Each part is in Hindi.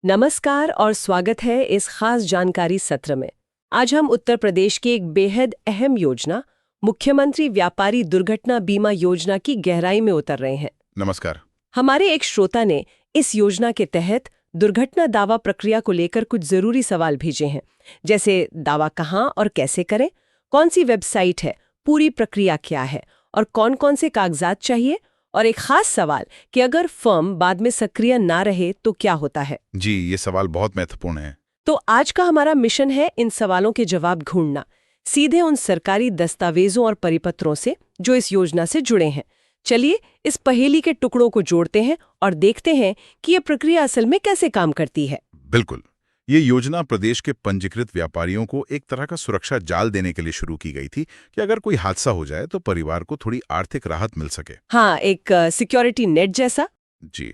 नमस्कार और स्वागत है इस खास जानकारी सत्र में। आज हम उत्तर प्रदेश की एक बेहद अहम योजना मुख्यमंत्री व्यापारी दुर्घटना बीमा योजना की गहराई में उतर रहे हैं। नमस्कार। हमारे एक श्रोता ने इस योजना के तहत दुर्घटना दावा प्रक्रिया को लेकर कुछ जरूरी सवाल भेजे हैं, जैसे दावा कहाँ और कैसे करें, कौन सी वेबसाइट है, पूरी प्रक्रिया क्या है और कौन-कौन से कागजात चाहिए, और एक खास सवाल कि अगर फर्म बाद में सक्रिय ना रहे तो क्या होता है। जी, ये सवाल बहुत महत्वपूर्ण है। तो आज का हमारा मिशन है इन सवालों के जवाब ढूंढना, सीधे उन सरकारी दस्तावेजों और परिपत्रों से जो इस योजना से जुड़े हैं। चलिए इस पहेली के टुकड़ों को जोड़ते हैं और देखते हैं कि ये प्रक्रिया असल में कैसे काम करती है। बिल्कुल। ये योजना प्रदेश के पंजीकृत व्यापारियों को एक तरह का सुरक्षा जाल देने के लिए शुरू की गई थी कि अगर कोई हादसा हो जाए तो परिवार को थोड़ी आर्थिक राहत मिल सके। हाँ, एक सिक्योरिटी नेट जैसा। जी,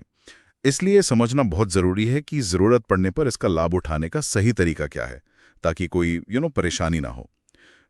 इसलिए समझना बहुत जरूरी है कि जरूरत पड़ने पर इसका लाभ उठाने का सही तरीका क्या है, ताकि कोई परेशानी ना हो।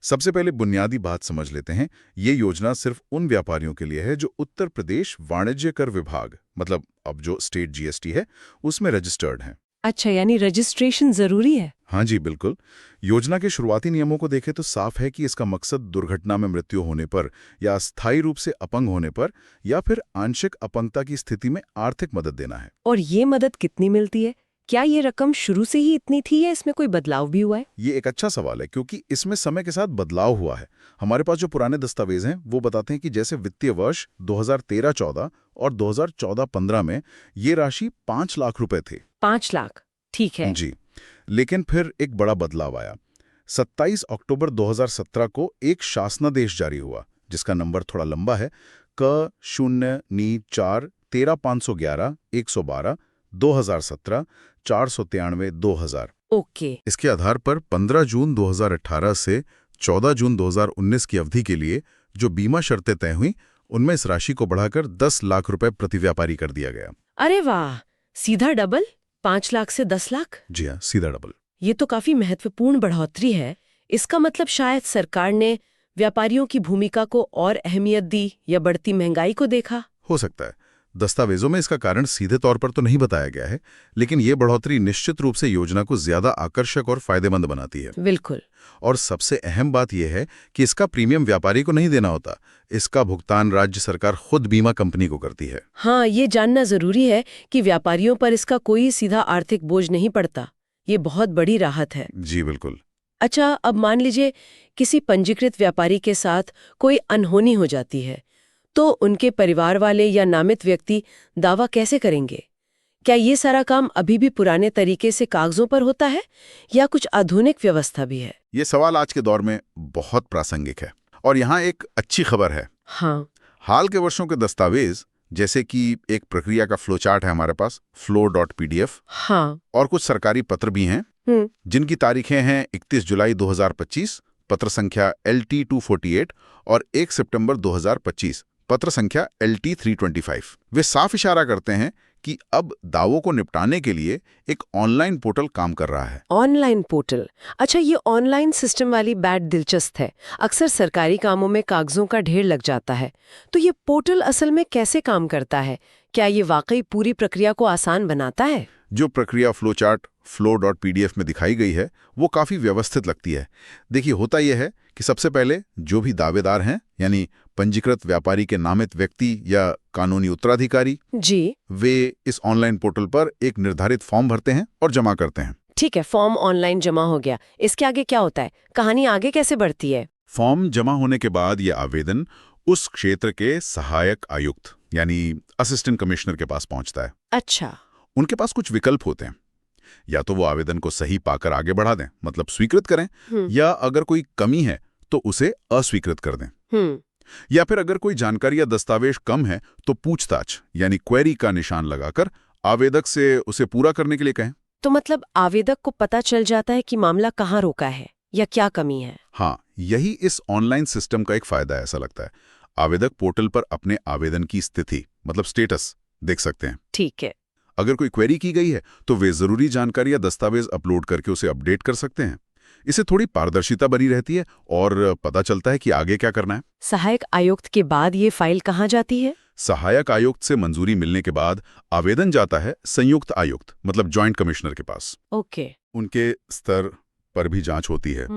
सबसे पहले बुनियादी बात समझ लेते हैं। ये योजना सिर्फ उन व्यापारियों के लिए है जो उत्तर प्रदेश वाणिज्य कर विभाग, मतलब अब जो स्टेट जीएसटी है, उसमें रजिस्टर्ड हैं। अच्छा, यानी रजिस्ट्रेशन जरूरी है। हाँ जी, बिल्कुल। योजना के शुरुआती नियमों को देखें तो साफ है कि इसका मकसद दुर्घटना में मृत्यु होने पर या स्थायी रूप से अपंग होने पर या फिर आंशिक अपंगता की स्थिति में आर्थिक मदद देना है। और ये मदद कितनी मिलती है? क्या ये रकम शुरू से ही इतनी थी या इसमें कोई बदलाव भी हुआ है? ये एक अच्छा सवाल है, क्योंकि इसमें समय के साथ बदलाव हुआ है। हमारे पास जो पुराने दस्तावेज हैं वो बताते हैं कि जैसे वित्तीय वर्ष 2013-14 और 2014-15 में ये राशि 5 लाख रुपए थे। 5 लाख, ठीक है। जी, लेकिन फिर एक बड़ा बदलाव आया। 27 अक्टूबर 2017 को एक शासनादेश जारी हुआ, जिसका नंबर थोड़ा लंबा है, क 0 13 511 112 2017 493 2000। ओके। इसके आधार पर 15 जून 2018 से 14 जून 2019 की अवधि के लिए जो बीमा शर्तें तय हुई, उनमें इस राशि को बढ़ाकर 10 लाख रुपए प्रति व्यापारी कर दिया गया। अरे वाह, सीधा डबल, 5 लाख से 10 लाख। जी हाँ, सीधा डबल। ये तो काफी महत्वपूर्ण बढ़ोतरी है। इसका मतलब शायद सरकार ने व्यापारियों की भूमिका को और अहमियत दी या बढ़ती महंगाई को देखा। हो सकता है। दस्तावेजों में इसका कारण सीधे तौर पर तो नहीं बताया गया है, लेकिन ये बढ़ोतरी निश्चित रूप से योजना को ज्यादा आकर्षक और फायदेमंद बनाती है। बिल्कुल। और सबसे अहम बात यह है कि इसका प्रीमियम व्यापारी को नहीं देना होता। इसका भुगतान राज्य सरकार खुद बीमा कंपनी को करती है। हाँ, ये जानना जरूरी है कि व्यापारियों पर इसका कोई सीधा आर्थिक बोझ नहीं पड़ता। ये बहुत बड़ी राहत है। जी बिल्कुल। अच्छा, अब मान लीजिए किसी पंजीकृत व्यापारी के साथ कोई अनहोनी हो जाती है, तो उनके परिवार वाले या नामित व्यक्ति दावा कैसे करेंगे? क्या ये सारा काम अभी भी पुराने तरीके से कागजों पर होता है या कुछ आधुनिक व्यवस्था भी है? ये सवाल आज के दौर में बहुत प्रासंगिक है, और यहाँ एक अच्छी खबर है। हाँ। हाल के वर्षों के दस्तावेज, जैसे कि एक प्रक्रिया का फ्लो चार्ट है हमारे पास, flow.pdf, हाँ। और कुछ सरकारी पत्र भी हैं जिनकी तारीखें हैं 31 जुलाई 2025, पत्र संख्या LT 248, और 1 सितंबर 2025, पत्र संख्या LT 325। वे साफ इशारा करते हैं कि अब दावों को निपटाने के लिए एक ऑनलाइन पोर्टल काम कर रहा है। Online portal? अच्छा, ये ऑनलाइन सिस्टम वाली बात दिलचस्प है। अक्सर सरकारी कामों में कागजों का ढेर लग जाता है, तो ये पोर्टल असल में कैसे काम करता है? क्या ये वाकई पूरी प्रक्रिया को आसान बनाता है? जो प्रक्रिया फ्लो चार्ट flow.pdf में दिखाई गई है वो काफी व्यवस्थित लगती है। देखिए, होता यह है कि सबसे पहले जो भी दावेदार हैं, यानी पंजीकृत व्यापारी के नामित व्यक्ति या कानूनी उत्तराधिकारी जी, वे इस ऑनलाइन पोर्टल पर एक निर्धारित फॉर्म भरते हैं और जमा करते हैं। ठीक है, फॉर्म ऑनलाइन जमा हो गया। इसके आगे क्या होता है? कहानी आगे कैसे बढ़ती है? फॉर्म जमा होने के बाद ये आवेदन उस क्षेत्र के सहायक आयुक्त यानी असिस्टेंट कमिश्नर के पास पहुंचता है। अच्छा। उनके पास कुछ विकल्प होते हैं। या तो वो आवेदन को सही पाकर आगे बढ़ा दें, मतलब स्वीकृत करें, या अगर कोई कमी है तो उसे अस्वीकृत कर दें। या फिर अगर कोई जानकारी या दस्तावेज कम है तो पूछताछ यानी क्वेरी का निशान लगाकर आवेदक से उसे पूरा करने के लिए कहें। तो मतलब आवेदक को पता चल जाता है कि मामला कहाँ रोका है या क्या कमी है। हाँ, यही इस ऑनलाइन सिस्टम का एक फायदा है, ऐसा लगता है। आवेदक पोर्टल पर अपने आवेदन की स्थिति, मतलब स्टेटस, देख सकते हैं। ठीक है। अगर कोई क्वेरी की गई है तो वे जरूरी जानकारी या दस्तावेज अपलोड करके उसे अपडेट कर सकते हैं। इससे थोड़ी पारदर्शिता बनी रहती है और पता चलता है कि आगे क्या करना है। सहायक आयुक्त के बाद ये फाइल कहाँ जाती है? सहायक आयुक्त से मंजूरी मिलने के बाद आवेदन जाता है संयुक्त आयुक्त मतलब जॉइंट कमिश्नर के पास। ओके। उनके स्तर पर भी जांच होती है।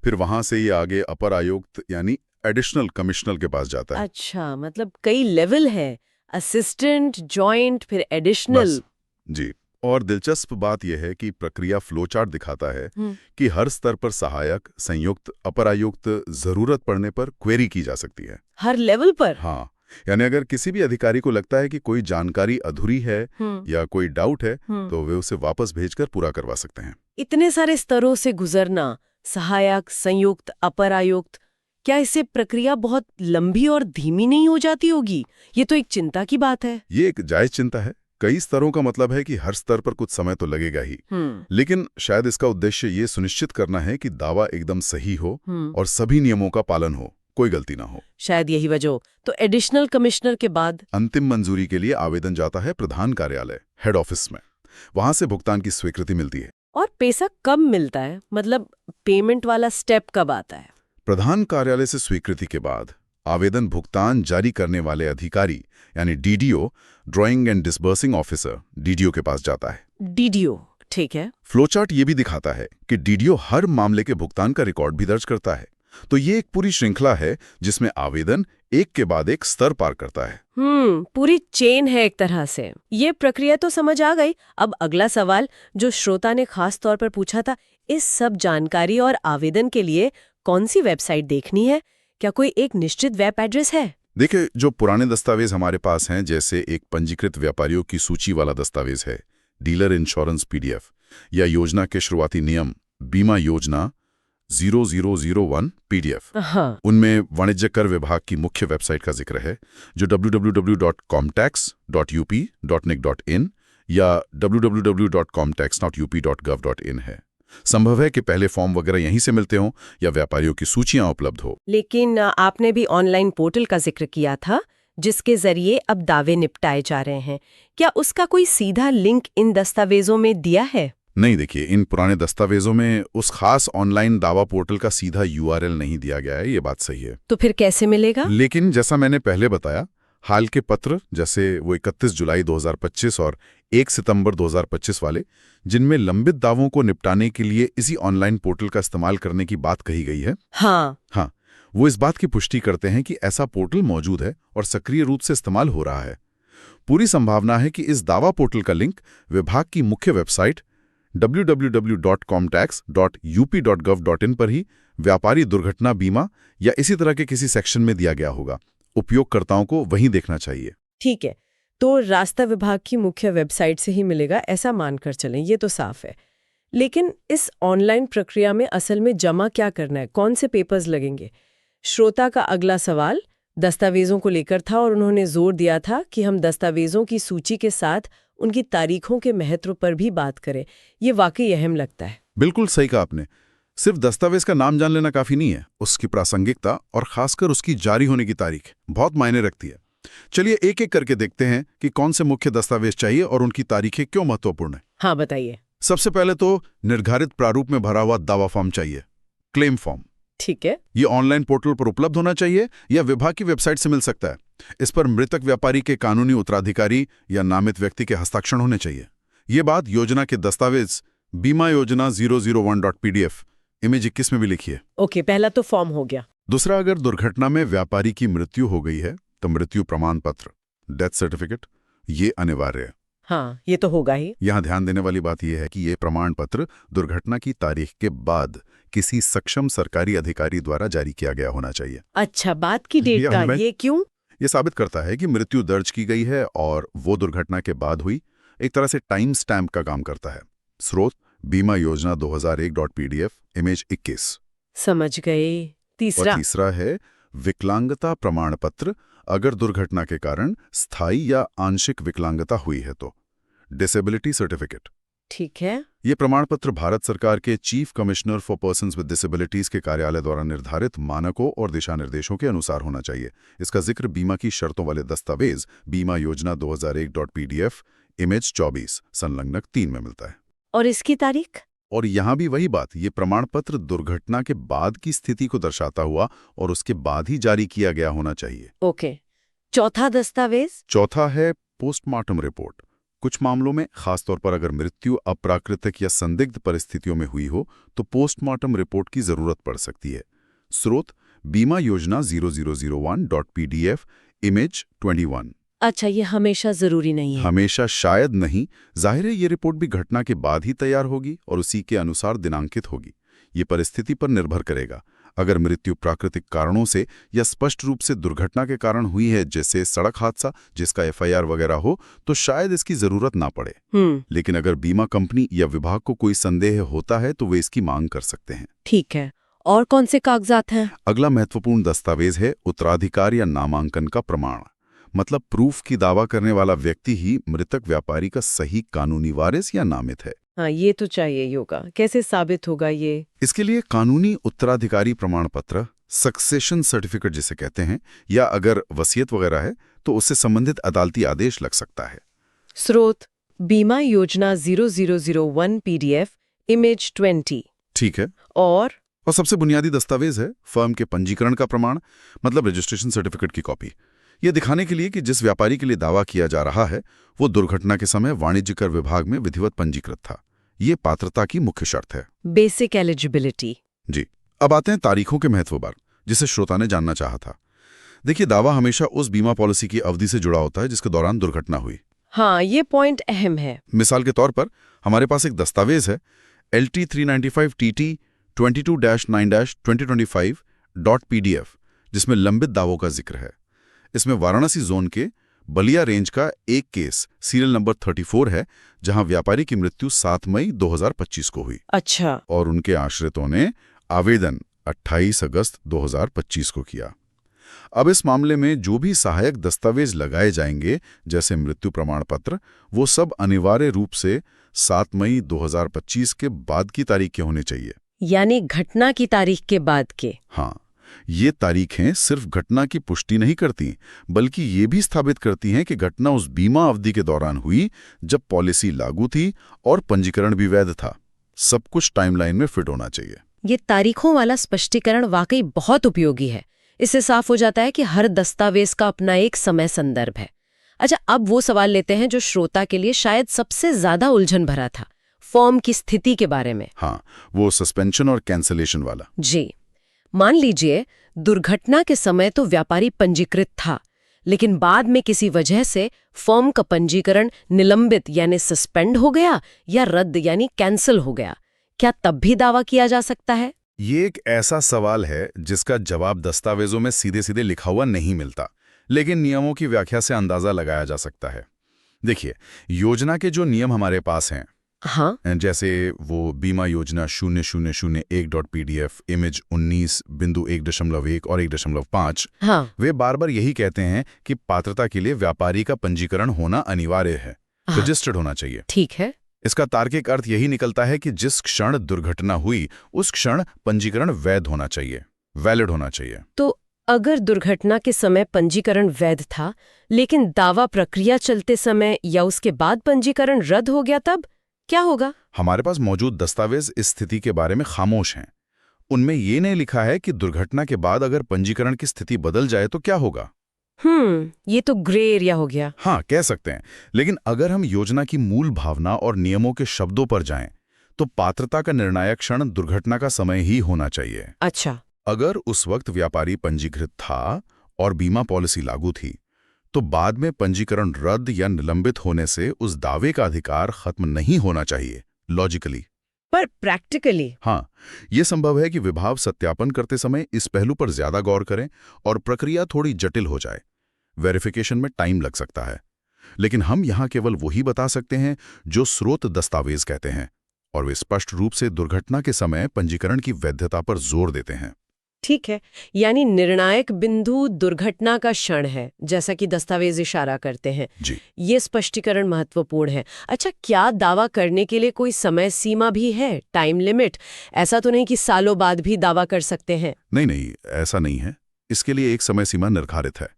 फिर वहां से ये आगे अपर आयुक्त यानी एडिशनल कमिश्नर के पास जाता है। अच्छा, मतलब कई लेवल है, असिस्टेंट, जॉइंट, फिर एडिशनल। जी। और दिलचस्प बात यह है कि प्रक्रिया फ्लो चार्ट दिखाता है कि हर स्तर पर सहायक, संयुक्त, अपर आयुक्त जरूरत पड़ने पर क्वेरी की जा सकती है। हर लेवल पर? हाँ, यानी अगर किसी भी अधिकारी को लगता है कि कोई जानकारी अधूरी है या कोई डाउट है तो वे उसे वापस भेजकर पूरा करवा सकते हैं। इतने सारे स्तरों से गुजरना, सहायक, संयुक्त, अपर आयुक्त, क्या इससे प्रक्रिया बहुत लंबी और धीमी नहीं हो जाती होगी? ये तो एक चिंता की बात है। ये एक जायज चिंता है। कई स्तरों का मतलब है कि हर स्तर पर कुछ समय तो लगेगा ही, लेकिन शायद इसका उद्देश्य ये सुनिश्चित करना है कि दावा एकदम सही हो और सभी नियमों का पालन हो, कोई गलती ना हो। शायद यही वजह। तो एडिशनल कमिश्नर के बाद अंतिम मंजूरी के लिए आवेदन जाता है प्रधान कार्यालय, हेड ऑफिस में। वहां से भुगतान की स्वीकृति मिलती है। और पैसा कब मिलता है? मतलब पेमेंट वाला स्टेप कब आता है? प्रधान कार्यालय से स्वीकृति के बाद आवेदन भुगतान जारी करने वाले अधिकारी यानी DDO, drawing and disbursing officer, DDO के पास जाता है। डीडीओ, ठीक है। फ्लोचार्ट ये भी दिखाता है कि डीडीओ हर मामले के भुगतान का रिकॉर्ड भी दर्ज करता है। तो ये एक पूरी श्रृंखला है जिसमें आवेदन एक के बाद एक स्तर पार करता है। पूरी चेन है एक तरह से। ये प्रक्रिया तो समझ आ गई। अब अगला सवाल जो श्रोता ने खास तौर पर पूछा था, इस सब जानकारी और आवेदन के लिए कौन सी वेबसाइट देखनी है? क्या कोई एक निश्चित वेब एड्रेस है? देखिए, जो पुराने दस्तावेज हमारे पास हैं, जैसे एक पंजीकृत व्यापारियों की सूची वाला दस्तावेज है, डीलर इंश्योरेंस पीडीएफ, या योजना के शुरुआती नियम, बीमा योजना 0001 पीडीएफ, उनमें वाणिज्य कर विभाग की मुख्य वेबसाइट का जिक्र है जो www.comtax.up.nic.in या www.comtax.up.gov.in है। संभव है कि पहले फॉर्म वगैरह यहीं से मिलते हों या व्यापारियों की सूचियां उपलब्ध हो। लेकिन आपने भी ऑनलाइन पोर्टल का जिक्र किया था जिसके जरिए अब दावे निपटाए जा रहे हैं। क्या उसका कोई सीधा लिंक इन दस्तावेजों में दिया है? नहीं, देखिए, इन पुराने दस्तावेजों में उस खास ऑनलाइन दावा पोर्टल का सीधा यूआरएल नहीं दिया गया है, ये बात सही है। तो फिर कैसे मिलेगा? लेकिन जैसा मैंने पहले बताया, हाल के पत्र जैसे वो 31 जुलाई 2025 और 1 सितंबर 2025 वाले, जिनमें लंबित दावों को निपटाने के लिए इसी ऑनलाइन पोर्टल का इस्तेमाल करने की बात कही गई है। हाँ, वो इस बात की पुष्टि करते हैं कि ऐसा पोर्टल मौजूद है और सक्रिय रूप से इस्तेमाल हो रहा है। पूरी संभावना है कि इस दावा पोर्टल का लिंक विभाग की मुख्य वेबसाइट www.comtax.up.gov.in पर ही व्यापारी दुर्घटना बीमा या इसी तरह के किसी सेक्शन में दिया गया होगा। उपयोगकर्ताओं को वहीं देखना चाहिए। ठीक है, तो रास्ता विभाग की मुख्य वेबसाइट से ही मिलेगा, ऐसा मानकर चलें, ये तो साफ है। लेकिन इस ऑनलाइन प्रक्रिया में असल में जमा क्या करना है? कौन से पेपर्स लगेंगे? श्रोता का अगला सवाल दस्तावेजों को लेकर था और उन्होंने जोर दिया था कि हम दस्तावेजों की सूची के साथ उनकी तारीखों के महत्व पर भी बात करें। ये वाकई अहम लगता है। बिल्कुल सही कहा आपने। सिर्फ दस्तावेज का नाम जान लेना काफी नहीं है, उसकी प्रासंगिकता और खासकर उसकी जारी होने की तारीख बहुत मायने रखती है। चलिए एक एक करके देखते हैं कि कौन से मुख्य दस्तावेज चाहिए और उनकी तारीखें क्यों महत्वपूर्ण है। हाँ, बताइए। सबसे पहले तो निर्धारित प्रारूप में भरा हुआ दावा फॉर्म चाहिए, क्लेम फॉर्म। ठीक है। ये ऑनलाइन पोर्टल पर उपलब्ध होना चाहिए या विभाग की वेबसाइट से मिल सकता है। इस पर मृतक व्यापारी के कानूनी उत्तराधिकारी या नामित व्यक्ति के हस्ताक्षर होने चाहिए। ये बात योजना के दस्तावेज बीमा योजना 001.pdf इमेज 21 में भी लिखी है। ओके, पहला तो फॉर्म हो गया। दूसरा, अगर दुर्घटना में व्यापारी की मृत्यु हो गई है तो मृत्यु प्रमाण पत्र, डेथ सर्टिफिकेट, ये अनिवार्य है। हाँ, ये तो होगा ही। यहाँ ध्यान देने वाली बात यह है कि ये प्रमाण पत्र दुर्घटना की तारीख के बाद किसी सक्षम सरकारी अधिकारी द्वारा जारी किया गया होना चाहिए। अच्छा, बात की डेट का, ये क्यों? ये साबित करता है कि मृत्यु दर्ज की गई है और वो दुर्घटना के बाद हुई। एक तरह से टाइम स्टैम्प का काम करता है। स्रोत बीमा योजना 2001.pdf इमेज 21। समझ गए। तीसरा है विकलांगता प्रमाण पत्र, अगर दुर्घटना के कारण स्थायी या आंशिक विकलांगता हुई है तो डिसेबिलिटी सर्टिफिकेट। ठीक है। ये प्रमाण पत्र भारत सरकार के chief commissioner for persons with disabilities के कार्यालय द्वारा निर्धारित मानकों और दिशा निर्देशों के अनुसार होना चाहिए। इसका जिक्र बीमा की शर्तों वाले दस्तावेज बीमा योजना 2001.pdf इमेज 24 संलग्नक 3 में मिलता है। और इसकी तारीख? और यहाँ भी वही बात, ये प्रमाण पत्र दुर्घटना के बाद की स्थिति को दर्शाता हुआ और उसके बाद ही जारी किया गया होना चाहिए। ओके। चौथा दस्तावेज? चौथा है पोस्टमार्टम रिपोर्ट। कुछ मामलों में, खासतौर पर अगर मृत्यु अप्राकृतिक या संदिग्ध परिस्थितियों में हुई हो, तो पोस्टमार्टम रिपोर्ट की जरूरत पड़ सकती है। स्रोत बीमा योजना 0001.pdf, इमेज 21। अच्छा, ये हमेशा जरूरी नहीं है? हमेशा शायद नहीं। जाहिर है ये रिपोर्ट भी घटना के बाद ही तैयार होगी और उसी के अनुसार दिनांकित होगी। ये परिस्थिति पर निर्भर करेगा। अगर मृत्यु प्राकृतिक कारणों से या स्पष्ट रूप से दुर्घटना के कारण हुई है, जैसे सड़क हादसा जिसका FIR वगैरह हो, तो शायद इसकी जरूरत ना पड़े। लेकिन अगर बीमा कंपनी या विभाग को कोई संदेह होता है तो वे इसकी मांग कर सकते हैं। ठीक है। और कौन से कागजात हैं? अगला महत्वपूर्ण दस्तावेज है उत्तराधिकार या नामांकन का प्रमाण। मतलब प्रूफ की दावा करने वाला व्यक्ति ही मृतक व्यापारी का सही कानूनी वारिस या नामित है। हाँ, ये तो चाहिए होगा। कैसे साबित होगा ये? इसके लिए कानूनी उत्तराधिकारी प्रमाण पत्र, सक्सेशन सर्टिफिकेट जिसे कहते हैं, या अगर वसीयत वगैरह है तो उससे संबंधित अदालती आदेश लग सकता है। स्रोत बीमा योजना 0001 PDF, इमेज 20। ठीक है। और सबसे बुनियादी दस्तावेज है फर्म के पंजीकरण का प्रमाण, मतलब रजिस्ट्रेशन सर्टिफिकेट की कॉपी। यह दिखाने के लिए कि जिस व्यापारी के लिए दावा किया जा रहा है वो दुर्घटना के समय वाणिज्य कर विभाग में विधिवत पंजीकृत था। ये पात्रता की मुख्य शर्त है। Basic eligibility. जी। अब आते हैं तारीखों के महत्व पर, जिसे श्रोता ने जानना चाहा था। देखिए, दावा हमेशा उस बीमा पॉलिसी की अवधि से जुड़ा होता है जिसके दौरान दुर्घटना हुई। हाँ, ये पॉइंट अहम है। मिसाल के तौर पर हमारे पास एक दस्तावेज है LT 395 TT 22-9-2025.pdf, जिसमें लंबित दावों का जिक्र है। इसमें वाराणसी जोन के बलिया रेंज का एक केस सीरियल नंबर 34 है, जहां व्यापारी की मृत्यु 7 मई 2025 को हुई। अच्छा। और उनके आश्रितों ने आवेदन 28 अगस्त 2025 को किया। अब इस मामले में जो भी सहायक दस्तावेज लगाए जाएंगे, जैसे मृत्यु प्रमाण पत्र, वो सब अनिवार्य रूप से 7 मई 2025 के बाद की तारीख के होने चाहिए। यानी घटना की तारीख के बाद के। हाँ, ये तारीखें सिर्फ घटना की पुष्टि नहीं करती, बल्कि ये भी स्थापित करती हैं कि घटना उस बीमा अवधि के दौरान हुई जब पॉलिसी लागू थी और पंजीकरण भी वैध था। सब कुछ टाइमलाइन में फिट होना चाहिए। ये तारीखों वाला स्पष्टीकरण वाकई बहुत उपयोगी है। इससे साफ हो जाता है कि हर दस्तावेज का अपना एक समय संदर्भ है। अच्छा, अब वो सवाल लेते हैं जो श्रोता के लिए शायद सबसे ज्यादा उलझन भरा था, फॉर्म की स्थिति के बारे में। हाँ, वो सस्पेंशन और कैंसलेशन वाला। जी। मान लीजिए दुर्घटना के समय तो व्यापारी पंजीकृत था, लेकिन बाद में किसी वजह से फर्म का पंजीकरण निलंबित यानी सस्पेंड हो गया या रद्द यानी कैंसिल हो गया। क्या तब भी दावा किया जा सकता है? ये एक ऐसा सवाल है जिसका जवाब दस्तावेजों में सीधे सीधे लिखा हुआ नहीं मिलता, लेकिन नियमों की व्याख्या से अंदाजा लगाया जा सकता है। देखिए, योजना के जो नियम हमारे पास हैं, हाँ, जैसे वो बीमा योजना 0001.pdf, इमेज 19.1.1 और 1.5, हाँ, वे बार बार यही कहते हैं कि पात्रता के लिए व्यापारी का पंजीकरण होना अनिवार्य है, रजिस्टर्ड होना चाहिए। ठीक है। इसका तार्किक अर्थ यही निकलता है कि जिस क्षण दुर्घटना हुई उस क्षण पंजीकरण वैध होना चाहिए, वैलिड होना चाहिए। तो अगर दुर्घटना के समय पंजीकरण वैध था, लेकिन दावा प्रक्रिया चलते समय या उसके बाद पंजीकरण रद्द हो गया, तब क्या होगा? हमारे पास मौजूद दस्तावेज इस स्थिति के बारे में खामोश हैं। उनमें ये नहीं लिखा है कि दुर्घटना के बाद अगर पंजीकरण की स्थिति बदल जाए तो क्या होगा। ये तो ग्रे एरिया हो गया। हाँ, कह सकते हैं। लेकिन अगर हम योजना की मूल भावना और नियमों के शब्दों पर जाएं, तो पात्रता का निर्णायक क्षण दुर्घटना का समय ही होना चाहिए। अच्छा। अगर उस वक्त व्यापारी पंजीकृत था और बीमा पॉलिसी लागू थी, तो बाद में पंजीकरण रद्द या निलंबित होने से उस दावे का अधिकार खत्म नहीं होना चाहिए, लॉजिकली। पर प्रैक्टिकली? हाँ, ये संभव है कि विभाग सत्यापन करते समय इस पहलू पर ज्यादा गौर करें और प्रक्रिया थोड़ी जटिल हो जाए। वेरिफिकेशन में टाइम लग सकता है। लेकिन हम यहाँ केवल वही बता सकते हैं जो स्रोत दस्तावेज कहते हैं, और वे स्पष्ट रूप से दुर्घटना के समय पंजीकरण की वैधता पर जोर देते हैं। ठीक है, यानी निर्णायक बिंदु दुर्घटना का क्षण है, जैसा कि दस्तावेज इशारा करते हैं। जी। ये स्पष्टीकरण महत्वपूर्ण है। अच्छा, क्या दावा करने के लिए कोई समय सीमा भी है, टाइम लिमिट? ऐसा तो नहीं कि सालों बाद भी दावा कर सकते हैं? नहीं, ऐसा नहीं है। इसके लिए एक समय सीमा निर्धारित है।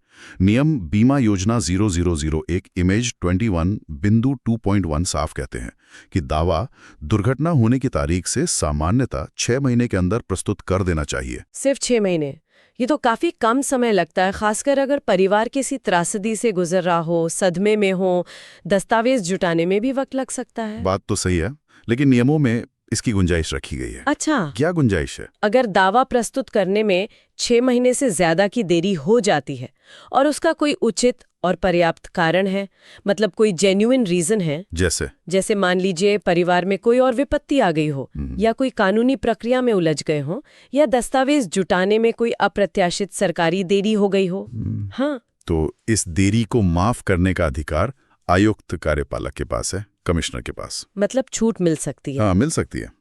नियम बीमा योजना 0001 इमेज 21 बिंदु 2.1 साफ कहते हैं कि दावा दुर्घटना होने की तारीख से सामान्यतः 6 महीने के अंदर प्रस्तुत कर देना चाहिए। सिर्फ 6 महीने, ये तो काफी कम समय लगता है, खासकर अगर परिवार किसी त्रासदी से गुजर रहा हो, सदमे में हो, दस्तावेज जुटाने में भी वक्त लग सकता है। बात तो सही है, लेकिन नियमों में इसकी गुंजाइश रखी गई है। अच्छा, क्या गुंजाइश है? अगर दावा प्रस्तुत करने में 6 महीने से ज्यादा की देरी हो जाती है और उसका कोई उचित और पर्याप्त कारण है, मतलब कोई जेन्युइन रीजन है, जैसे मान लीजिए परिवार में कोई और विपत्ति आ गई हो, या कोई कानूनी प्रक्रिया में उलझ गए हो, या दस्तावेज जुटाने में कोई अप्रत्याशित सरकारी देरी हो गई हो। हाँ, तो इस देरी को माफ करने का अधिकार आयुक्त कार्यपालक के पास है, कमिश्नर के पास। मतलब छूट मिल सकती है। हाँ, मिल सकती है।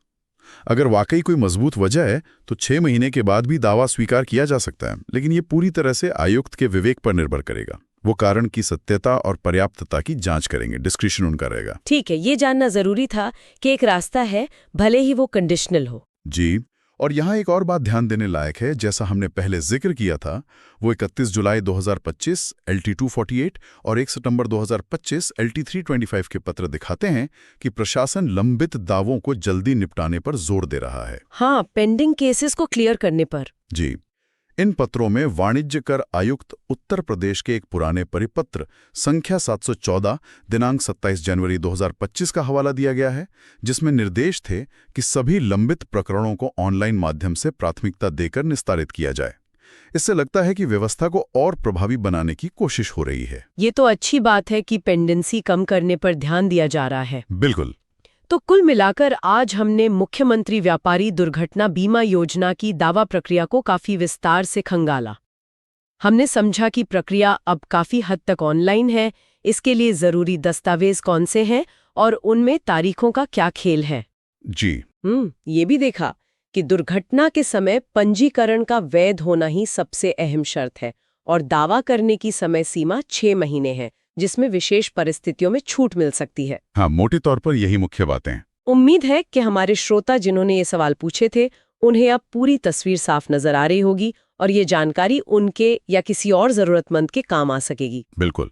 अगर वाकई कोई मजबूत वजह है तो 6 महीने के बाद भी दावा स्वीकार किया जा सकता है, लेकिन ये पूरी तरह से आयुक्त के विवेक पर निर्भर करेगा। वो कारण की सत्यता और पर्याप्तता की जांच करेंगे, डिस्क्रिशन उनका रहेगा। ठीक है, ये जानना जरूरी था कि एक रास्ता है, भले ही वो कंडीशनल हो। जी, और यहाँ एक और बात ध्यान देने लायक है, जैसा हमने पहले जिक्र किया था, वो 31 जुलाई 2025 LT 248 और 1 सितंबर 2025 LT 325 के पत्र दिखाते हैं कि प्रशासन लंबित दावों को जल्दी निपटाने पर जोर दे रहा है। हाँ, पेंडिंग केसेस को क्लियर करने पर। जी, इन पत्रों में वाणिज्य कर आयुक्त उत्तर प्रदेश के एक पुराने परिपत्र संख्या 714 दिनांक 27 जनवरी 2025 का हवाला दिया गया है, जिसमें निर्देश थे कि सभी लंबित प्रकरणों को ऑनलाइन माध्यम से प्राथमिकता देकर निस्तारित किया जाए। इससे लगता है कि व्यवस्था को और प्रभावी बनाने की कोशिश हो रही है। ये तो अच्छी बात है कि पेंडेंसी कम करने पर ध्यान दिया जा रहा है। बिल्कुल। तो कुल मिलाकर आज हमने मुख्यमंत्री व्यापारी दुर्घटना बीमा योजना की दावा प्रक्रिया को काफी विस्तार से खंगाला। हमने समझा कि प्रक्रिया अब काफी हद तक ऑनलाइन है, इसके लिए जरूरी दस्तावेज कौन से हैं और उनमें तारीखों का क्या खेल है। जी। ये भी देखा कि दुर्घटना के समय पंजीकरण का वैध होना ही सबसे अहम शर्त है और दावा करने की समय सीमा 6 महीने है, जिसमें विशेष परिस्थितियों में छूट मिल सकती है। हाँ, मोटे तौर पर यही मुख्य बातें हैं। उम्मीद है कि हमारे श्रोता जिन्होंने ये सवाल पूछे थे, उन्हें अब पूरी तस्वीर साफ नजर आ रही होगी और ये जानकारी उनके या किसी और जरूरतमंद के काम आ सकेगी। बिल्कुल।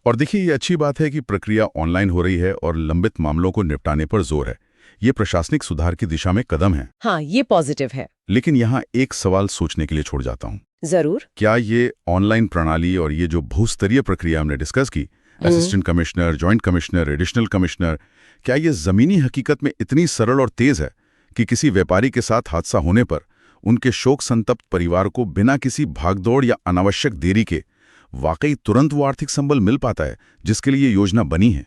और देखिए, ये अच्छी बात है कि प्रक्रिया ऑनलाइन हो रही है और लंबित मामलों को निपटाने पर जोर है। ये प्रशासनिक सुधार की दिशा में कदम है। हाँ, ये पॉजिटिव है। लेकिन यहाँ एक सवाल सोचने के लिए छोड़ जाता हूँ। जरूर। क्या ये ऑनलाइन प्रणाली और ये जो भूस्तरीय प्रक्रिया हमने डिस्कस की, assistant commissioner, joint commissioner, additional commissioner, क्या ये जमीनी हकीकत में इतनी सरल और तेज है कि किसी व्यापारी के साथ हादसा होने पर उनके शोक संतप्त परिवार को बिना किसी भागदौड़ या अनावश्यक देरी के वाकई तुरंत वो आर्थिक संबल मिल पाता है जिसके लिए ये योजना बनी है?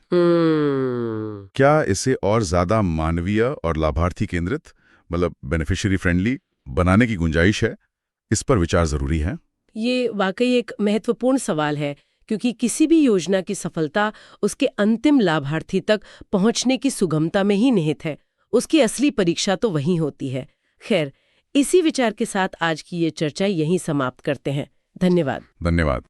क्या इसे और ज्यादा मानवीय और लाभार्थी केंद्रित, मतलब बेनिफिशियरी फ्रेंडली बनाने की गुंजाइश है? इस पर विचार जरूरी है। ये वाकई एक महत्वपूर्ण सवाल है, क्योंकि किसी भी योजना की सफलता उसके अंतिम लाभार्थी तक पहुंचने की सुगमता में ही निहित है। उसकी असली परीक्षा तो वहीं होती है। खैर, इसी विचार के साथ आज की ये चर्चा यहीं समाप्त करते हैं। धन्यवाद।